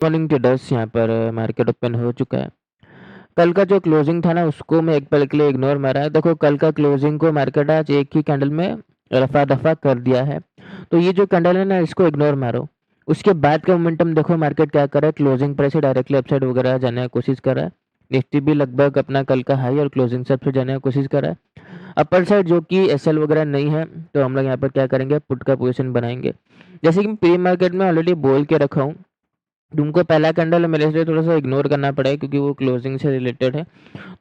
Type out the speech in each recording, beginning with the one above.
Morning traders यहाँ पर market open हो चुका है। कल का जो क्लोजिंग था ना उसको मैं एक पल के लिए इग्नोर मारा। देखो कल का क्लोजिंग को मार्केट आज एक ही कैंडल में रफा-दफा कर दिया है। तो ये जो कैंडल है ना इसको इग्नोर मारो। उसके बाद का मोमेंटम देखो मार्केट क्या कर रहा है, क्लोजिंग प्राइस से डायरेक्टली अपसाइड वगैरह जाने की कोशिश कर रहा है। निफ्टी भी लगभग अपना कल का हाई और क्लोजिंग से अपसाइड जाने की कोशिश कर रहा है। अपर साइड जो कि एसएल वगैरह नहीं है तो हम लोग यहाँ पर क्या करेंगे, पुट का पोजीशन बनाएंगे। जैसे कि प्री मार्केट में ऑलरेडी बोल के रखा हूँ, तुमको पहला कैंडल मेरे से थोड़ा-सा इग्नोर करना पड़ेगा क्योंकि वो क्लोजिंग से रिलेटेड है।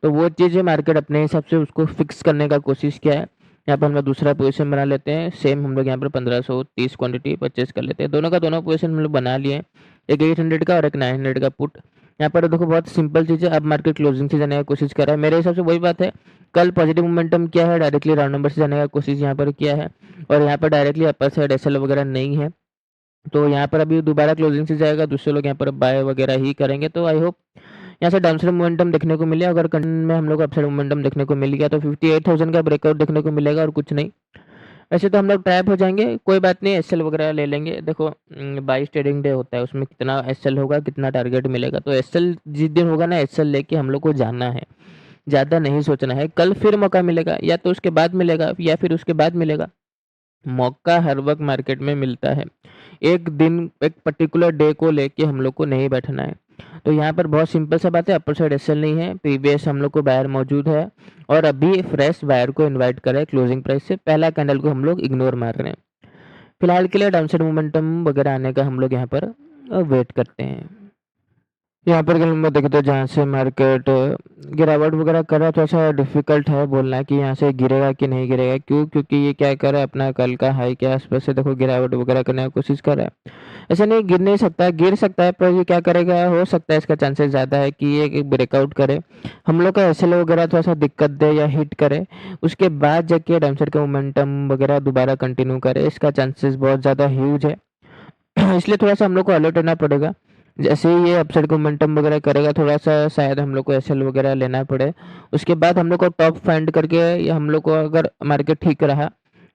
तो वो चीज़ें मार्केट अपने हिसाब से उसको फिक्स करने का कोशिश किया है। यहाँ पर हम लोग दूसरा पोजीशन बना लेते हैं। सेम हम लोग यहाँ पर 1530 क्वांटिटी परचेज़ कर लेते हैं। दोनों का दोनों पोजीशन हम लोग बना लिए हैं। एक 800 का और एक 900 का पुट। यहाँ पर देखो बहुत सिंपल चीज़ है, अब मार्केट क्लोजिंग से जाने की कोशिश कर रहा है। मेरे हिसाब से वही बात है, कल पॉजिटिव मोमेंटम किया है, डायरेक्टली राउंड नंबर से जाने का कोशिश यहाँ पर किया है और यहाँ पर डायरेक्टली अपर साइड एसएल वगैरह नहीं है। तो यहाँ पर अभी दोबारा क्लोजिंग से जाएगा, दूसरे लोग यहाँ पर बाय वगैरह ही करेंगे। तो आई होप यहाँ से डाउनसाइड मोमेंटम देखने को मिले। अगर कंटिन्यू में हम लोग अपसाइड मोमेंटम देखने को मिल गया तो 58,000 का ब्रेकआउट देखने को मिलेगा और कुछ नहीं। वैसे तो हम लोग ट्रैप हो जाएंगे, कोई बात नहीं, एसएल वगैरह ले लेंगे। देखो 22 ट्रेडिंग डे होता है, उसमें कितना एसएल होगा, कितना टारगेट मिलेगा। तो एसएल जिस दिन होगा ना, एसएल लेके हम लोग को जाना है, ज़्यादा नहीं सोचना है। कल फिर मौका मिलेगा, या तो उसके बाद मिलेगा या फिर उसके बाद मिलेगा। मौका हर वक्त मार्केट में मिलता है। एक दिन एक पर्टिकुलर डे को लेके हम लोग को नहीं बैठना है। तो यहाँ पर बहुत सिंपल सा बात है, अपर साइड एसएल नहीं है, प्रीवियस हम लोग को बायर मौजूद है और अभी फ्रेश बायर को इनवाइट करें क्लोजिंग प्राइस से। पहला कैंडल को हम लोग इग्नोर मार रहे हैं। फिलहाल के लिए डाउनसाइड मोमेंटम वगैरह आने का हम लोग यहाँ पर वेट करते हैं। यहाँ पर अगर मैं देखें तो जहाँ से मार्केट गिरावट वगैरह कर रहा है, थोड़ा सा डिफिकल्ट है बोलना कि यहाँ से गिरेगा कि नहीं गिरेगा। क्यों? क्योंकि ये क्या कर रहा है, अपना कल का हाई के आसपास से देखो गिरावट वगैरह करने की कोशिश कर रहा है। ऐसा नहीं गिर नहीं सकता, गिर सकता है, पर ये क्या करेगा, हो सकता है इसका चांसेस ज़्यादा है कि ये ब्रेकआउट करे, हम लोग का एसएल वगैरह थोड़ा सा दिक्कत दे या हिट करे, उसके बाद जाके डाउनसाइड का मोमेंटम वगैरह दोबारा कंटिन्यू करे। इसका चांसेस बहुत ज़्यादा ह्यूज है। इसलिए थोड़ा सा हम लोग को अलर्ट रहना पड़ेगा। जैसे ही ये अपसाइड को मोमेंटम वगैरह करेगा, थोड़ा सा शायद हम लोग को एसएल वगैरह लेना पड़े। उसके बाद हम लोग को टॉप फाइंड करके, या हम लोग को अगर मार्केट ठीक रहा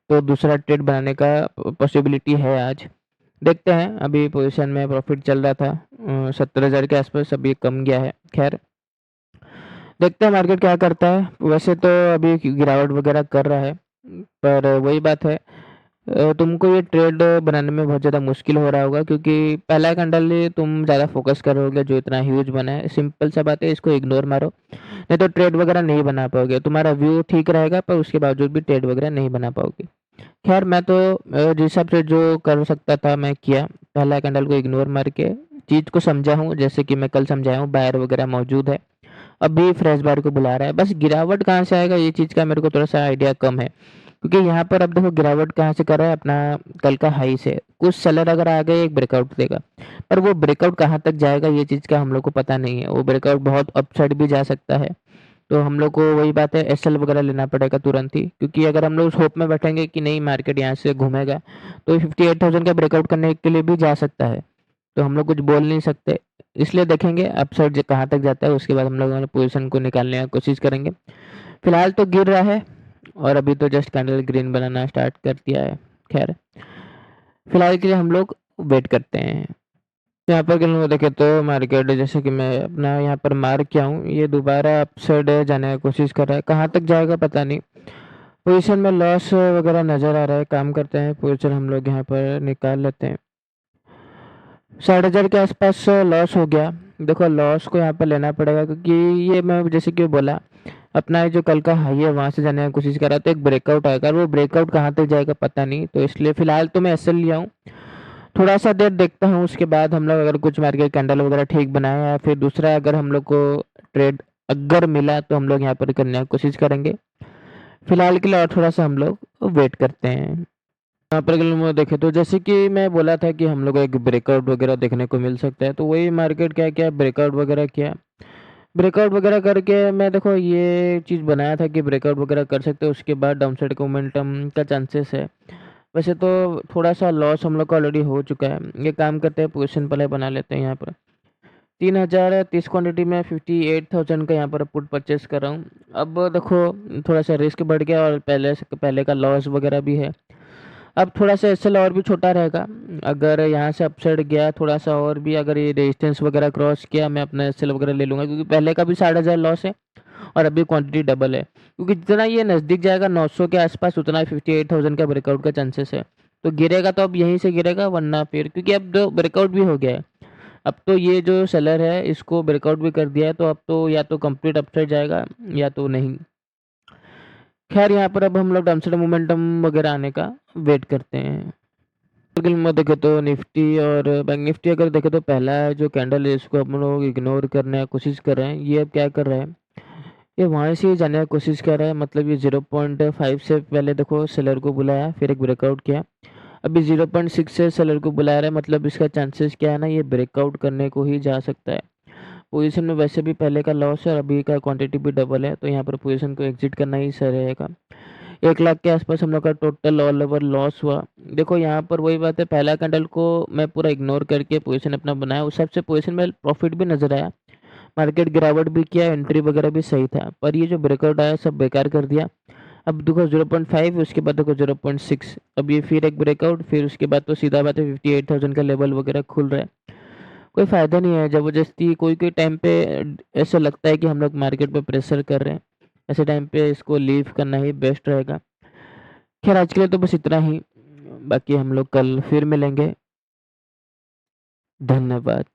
तो दूसरा ट्रेड बनाने का पॉसिबिलिटी है आज। देखते हैं, अभी पोजीशन में प्रॉफिट चल रहा था 70,000 के आसपास, अभी कम गया है। खैर देखते हैं मार्केट क्या करता है। वैसे तो अभी गिरावट वगैरह कर रहा है, पर वही बात है, तुमको ये ट्रेड बनाने में बहुत ज़्यादा मुश्किल हो रहा होगा क्योंकि पहला कैंडल ही तुम ज़्यादा फोकस करोगे जो इतना ह्यूज बना है। सिंपल सा बात है, इसको इग्नोर मारो, नहीं तो ट्रेड वगैरह नहीं बना पाओगे। तुम्हारा व्यू ठीक रहेगा पर उसके बावजूद भी ट्रेड वगैरह नहीं बना पाओगे। खैर मैं तो जिस हिसाब से जो कर सकता था मैं किया। पहला कैंडल को इग्नोर मार के चीज़ को समझा हूँ, जैसे कि मैं कल समझाया हूँ, बायर वगैरह मौजूद है, अभी फ्रेश बायर को बुला रहा है। बस गिरावट कहाँ से आएगा ये चीज़ का मेरे को थोड़ा सा आइडिया कम है, क्योंकि यहाँ पर अब देखो गिरावट कहाँ से कर रहा है, अपना कल का हाई से। कुछ सेलर अगर आ गए एक ब्रेकआउट देगा, पर वो ब्रेकआउट कहाँ तक जाएगा ये चीज़ का हम लोग को पता नहीं है। वो ब्रेकआउट बहुत अपसाइड भी जा सकता है। तो हम लोग को वही बात है, एसएल वगैरह लेना पड़ेगा तुरंत ही, क्योंकि अगर हम लोग उस होप में बैठेंगे कि नहीं मार्केट यहाँ से घूमेगा तो 58,000 का ब्रेकआउट करने के लिए भी जा सकता है। तो हम लोग कुछ बोल नहीं सकते, इसलिए देखेंगे अपसाइड कहाँ तक जाता है, उसके बाद हम लोग पोजीशन को निकालने की कोशिश करेंगे। फिलहाल तो गिर रहा है और अभी तो जस्ट कैंडल ग्रीन बनाना स्टार्ट कर दिया है। खैर फिलहाल के लिए हम लोग वेट करते हैं। यहाँ पर अगर देखें तो मार्केट, जैसे कि मैं अपना यहाँ पर मार्क किया हूँ, ये दोबारा अपसाइड जाने की कोशिश कर रहा है। कहाँ तक जाएगा पता नहीं। पोजीशन में लॉस वगैरह नज़र आ रहा है। काम करते हैं, पोजीशन हम लोग यहाँ पर निकाल लेते हैं। 6000 के आसपास लॉस हो गया। देखो लॉस को यहाँ पर लेना पड़ेगा, क्योंकि ये मैं जैसे कि बोला, अपना जो कल का हाई है वहाँ से जाने की कोशिश कर रहा, तो एक ब्रेकआउट आएगा और वो ब्रेकआउट कहाँ तक जाएगा पता नहीं। तो इसलिए फिलहाल तो मैं एसएल लिया हूँ, थोड़ा सा देर देखता हूँ, उसके बाद हम लोग अगर कुछ मार्केट कैंडल वगैरह ठीक बनाए या फिर दूसरा अगर हम लोग को ट्रेड अगर मिला तो हम लोग यहाँ पर करने की कोशिश करेंगे। फिलहाल के लिए और थोड़ा सा हम लोग वेट करते हैं। यहाँ पर अगर मैं देखें तो जैसे कि मैं बोला था कि हम लोग को एक ब्रेकआउट वगैरह देखने को मिल सकता है, तो वही मार्केट क्या क्या ब्रेकआउट वगैरह किया। ब्रेकआउट वगैरह करके मैं देखो ये चीज़ बनाया था कि ब्रेकआउट वगैरह कर सकते हैं, उसके बाद डाउनसाइड का मोमेंटम का चांसेस है। वैसे तो थोड़ा सा लॉस हम लोग का ऑलरेडी हो चुका है। ये काम करते हैं, पोजीशन पहले बना लेते हैं यहाँ पर। 3030 क्वांटिटी में 58,000 का यहाँ पर पुट परचेस कर रहा हूँ। अब देखो थोड़ा-सा रिस्क बढ़ गया और पहले का लॉस वगैरह भी है। अब थोड़ा-सा एसएल और भी छोटा रहेगा। अगर यहाँ से अपसाइड गया थोड़ा-सा और भी, अगर ये रेजिस्टेंस वगैरह क्रॉस किया, मैं अपना एसएल वगैरह ले लूँगा, क्योंकि पहले का भी 15,500 लॉस है और अभी क्वांटिटी डबल है। क्योंकि जितना ये नज़दीक जाएगा 900 के आस-पास, उतना 58,000 का ब्रेकआउट का चांसेस है। तो गिरेगा तो अब यहीं से गिरेगा, वरना फिर, क्योंकि अब तो ब्रेकआउट भी हो गया है। अब तो ये जो सेलर है इसको ब्रेकआउट भी कर दिया है, तो अब तो या तो कंप्लीट अपसाइड जाएगा या तो नहीं। खैर यहाँ पर अब हम लोग डाउनसाइड मोमेंटम वगैरह आने का वेट करते हैं। मार्केट में देखें तो निफ्टी और बैंक निफ्टी अगर देखें तो पहला जो कैंडल है इसको हम लोग इग्नोर करने की कोशिश कर रहे हैं। ये अब क्या कर रहा है, ये वहाँ से ही जाने की कोशिश कर रहा है। मतलब ये 0.5 से पहले देखो सेलर को बुलाया, फिर एक ब्रेकआउट किया, अभी 0.6 से सेलर को बुला रहा है। मतलब इसका चांसेस क्या है ना, ये ब्रेकआउट करने को ही जा सकता है। पोजीशन में वैसे भी पहले का लॉस है और अभी का क्वांटिटी भी डबल है, तो यहाँ पर पोजीशन को एग्जिट करना ही सही रहेगा। 1 लाख के आसपास हम लोग का टोटल ऑल ओवर लॉस हुआ। देखो यहाँ पर वही बात है, पहला कैंडल को मैं पूरा इग्नोर करके पोजीशन अपना बनाया, उस हिसाब से पोजीशन में प्रॉफिट भी नज़र आया। मार्केट गिरावट भी किया, एंट्री वगैरह भी सही था, पर ये जो ब्रेकआउट आया सब बेकार कर दिया। अब देखो 0.5, उसके बाद देखो 0.6, अब ये फिर एक ब्रेकआउट, फिर उसके बाद तो सीधा बात है 58,000 का लेवल वगैरह खुल रहा है। कोई फ़ायदा नहीं है ज़बरदस्ती, कोई-कोई टाइम पे ऐसा लगता है कि हम लोग मार्केट पे प्रेशर कर रहे हैं, ऐसे टाइम पे इसको लीव करना ही बेस्ट रहेगा। खैर आज के लिए तो बस इतना ही, बाकी हम लोग कल फिर मिलेंगे। धन्यवाद।